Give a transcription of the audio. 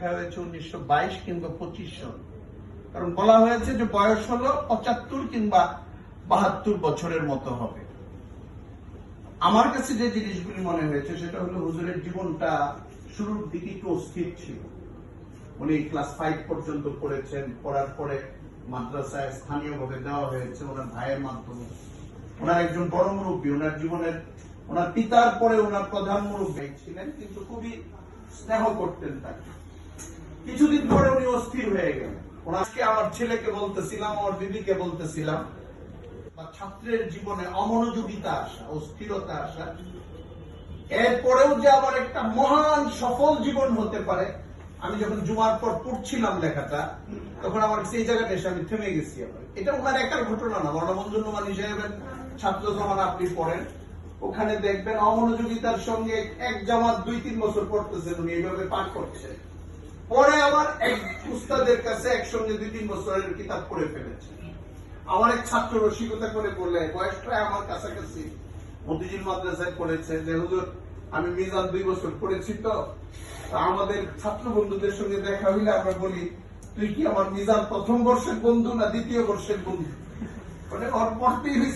লেখা হয়েছে 1922 কিংবা 25 সন, কারণ বলা হয়েছে যে বয়স হলো 75 কিংবা 72 বছরের মতো হবে। আমার কাছে যে জিনিসগুলি মনে হয়েছে সেটা হলো হুজুরের জীবনটা শুরুর দিকে একটু অস্থির ছিল। উনি ক্লাস 5 পর্যন্ত পড়েছেন, পড়ার পরে মাদ্রাসায় স্থানীয়ভাবে দেওয়া হয়েছে ওনার ভাইয়ের মাধ্যমে। ওনার একজন বড় মুরব্বী, ওনার জীবনের ওনার পিতার পরে ওনার প্রধান মুরব্বী ছিলেন, কিন্তু খুবই স্নেহ করতেন তাকে। কিছুদিন পরে উনি অস্থির হয়ে গেলেন। ওনাকে আমার ছেলেকে বলতেছিলাম, আমার দিদিকে বলতেছিলাম, বা ছাত্রের জীবনে অমনোযোগিতা আসা, অস্থিরতা আসা, এরপরেও যে আবার একটা মহান সফল জীবন হতে পারে। আমি যখন জুমার পর পড়ছিলাম লেখাটা, তখন আমার সেই জায়গাটা এসে আমি থেমে গেছি। এটা ওনার একার ঘটনা না, মৌলানা নোমানী সাহেবের ছাত্র যখন আপনি পড়েন, ওখানে দেখবেন অমনোযোগিতার সঙ্গে এক জামাত 2-3 বছর পড়তেছেন উনি, এইভাবে পাঠ করছেন। পরে আবার এক উস্তাদের কাছে একসঙ্গে 2-3 বছরের কিতাব পড়ে ফেলেছে। আমার এক ছাত্র রসিকতা করে বললে, বয়সটা আমার কাছাকাছি, মতিঝিল মাদ্রাসায় পড়েছে, যে হুজুর আমি মিজান 2 বছর পড়েছি, তো আমাদের ছাত্র বন্ধুদের সঙ্গে দেখা হইলে আমরা বলি, তুই কি আমার মিজান প্রথম বর্ষের বন্ধু না দ্বিতীয় বর্ষের বন্ধু? মানে ওর পড়তেই হয়েছে।